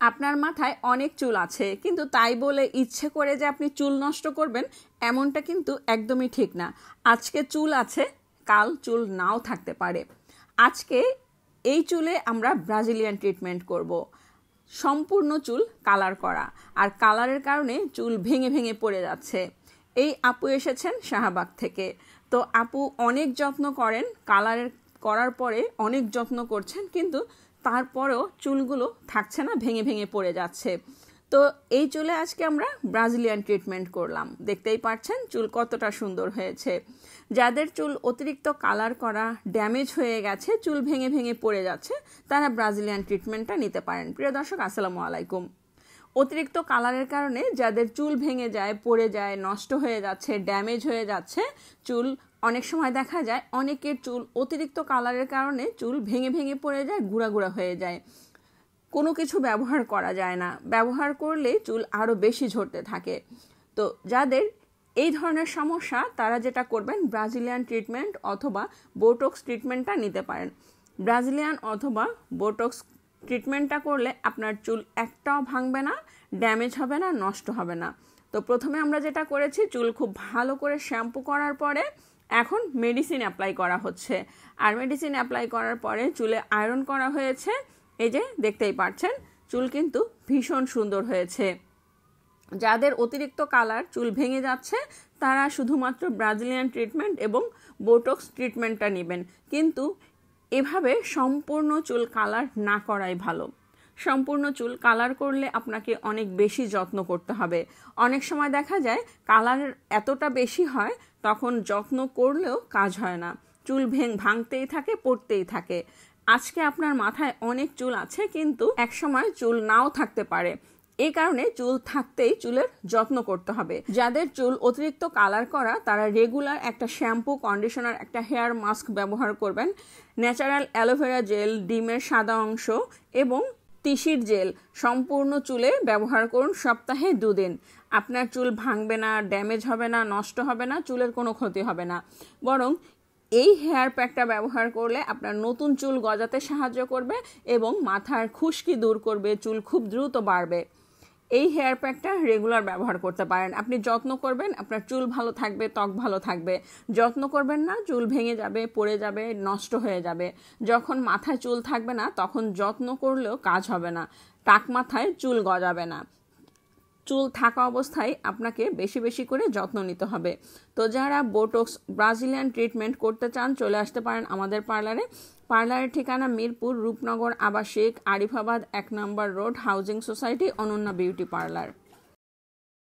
আপনার মাথায় অনেক চুল আছে, কিন্তু তাই বলে ইচ্ছে করে যে আপনি চুল নষ্ট করবেন এমনটা কিন্তু একদমই ঠিক না। আজকে চুল আছে, কাল চুল নাও থাকতে পারে। আজকে এই চুলে আমরা ব্রাজিলিয়ান ট্রিটমেন্ট করব। সম্পূর্ণ চুল কালার করা, আর কালারের কারণে চুল ভেঙে ভেঙে পড়ে যাচ্ছে। এই আপু এসেছেন শাহবাগ থেকে। তো আপু অনেক যত্ন করেন, কালারের করার পরে অনেক যত্ন করছেন, কিন্তু তারপরেও চুলগুলো থাকছে না, ভেঙে ভেঙে পড়ে যাচ্ছে। তো এই চুলে আজকে আমরা ব্রাজিলিয়ান ট্রিটমেন্ট করলাম। দেখতেই পাচ্ছেন চুল কতটা সুন্দর হয়েছে। যাদের চুল অতিরিক্ত কালার করা, ড্যামেজ হয়ে গেছে, চুল ভেঙে ভেঙে পড়ে যাচ্ছে, তারা ব্রাজিলিয়ান ট্রিটমেন্টটা নিতে পারেন। প্রিয় দর্শক, আসসালামু আলাইকুম। অতিরিক্ত কালারের কারণে যাদের চুল ভেঙে যায়, পড়ে যায়, নষ্ট হয়ে যাচ্ছে, ড্যামেজ হয়ে যাচ্ছে চুল, অনেক সময় দেখা যায় অনেকের চুল অতিরিক্ত কালারের কারণে চুল ভেঙে ভেঙে পড়ে যায়, গুঁড়া গুঁড়া হয়ে যায়, কোনো কিছু ব্যবহার করা যায় না, ব্যবহার করলে চুল আরও বেশি ঝরতে থাকে। তো যাদের এই ধরনের সমস্যা, তারা যেটা করবেন, ব্রাজিলিয়ান ট্রিটমেন্ট অথবা বোটক্স ট্রিটমেন্টটা নিতে পারেন। ব্রাজিলিয়ান অথবা বোটক্স ট্রিটমেন্টটা করলে আপনার চুল একটাও ভাঙবে না, ড্যামেজ হবে না, নষ্ট হবে না। তো প্রথমে আমরা যেটা করেছি, চুল খুব ভালো করে শ্যাম্পু করার পরে এখন মেডিসিন অ্যাপ্লাই করা হচ্ছে। আর মেডিসিন অ্যাপ্লাই করার পরে চুলে আয়রন করা হয়েছে। এই যে দেখতেই পাচ্ছেন, চুল কিন্তু ভীষণ সুন্দর হয়েছে। যাদের অতিরিক্ত কালার, চুল ভেঙে যাচ্ছে, তারা শুধুমাত্র ব্রাজিলিয়ান ট্রিটমেন্ট এবং বোটক্স ট্রিটমেন্টটা নেবেন। কিন্তু এভাবে সম্পূর্ণ চুল কালার না করাই ভালো। সম্পূর্ণ চুল কালার করলে আপনাকে অনেক বেশি যত্ন করতে হবে। অনেক সময় দেখা যায় কালার এতটা বেশি হয়, তখন যত্ন করলেও কাজ হয় না, চুল ভাঙতেই থাকে, পড়তেই থাকে। আজকে আপনার মাথায় অনেক চুল আছে, কিন্তু একসময় চুল নাও থাকতে পারে। এই কারণে চুল থাকতেই চুলের যত্ন করতে হবে। যাদের চুল অতিরিক্ত কালার করা, তারা রেগুলার একটা শ্যাম্পু, কন্ডিশনার, একটা হেয়ার মাস্ক ব্যবহার করবেন। ন্যাচারাল অ্যালোভেরা জেল, ডিমের সাদা অংশ এবং তিসির জেল সম্পূর্ণ চুলে ব্যবহার করুন সপ্তাহে 2 দিন। আপনার চুল ভাঙবে না, ড্যামেজ হবে না, নষ্ট হবে না, চুলের কোনো ক্ষতি হবে না। বরং এই হেয়ার প্যাকটা ব্যবহার করলে আপনার নতুন চুল গজাতে সাহায্য করবে এবং মাথার খুশকি দূর করবে, চুল খুব দ্রুত বাড়বে। এই হেয়ার প্যাকটা রেগুলার ব্যবহার করতে পারেন। আপনি যত্ন করবেন, আপনার চুল ভালো থাকবে, ত্বক ভালো থাকবে। যত্ন করবেন না, চুল ভেঙে যাবে, পড়ে যাবে, নষ্ট হয়ে যাবে। যখন মাথায় চুল থাকবে না, তখন যত্ন করলেও কাজ হবে না, টাক মাথায় চুল গজাবে না। চুল থাকা অবস্থায় আপনাকে বেশি বেশি করে যত্ন নিতে হবে। তো যারা বোটক্স, ব্রাজিলিয়ান ট্রিটমেন্ট করতে চান, চলে আসতে পারেন আমাদের পার্লারে। পার্লারের ঠিকানা মিরপুর, রূপনগর আবাসিক, আরিফাবাদ 1 নম্বর road, housing society, Ananya beauty parlour.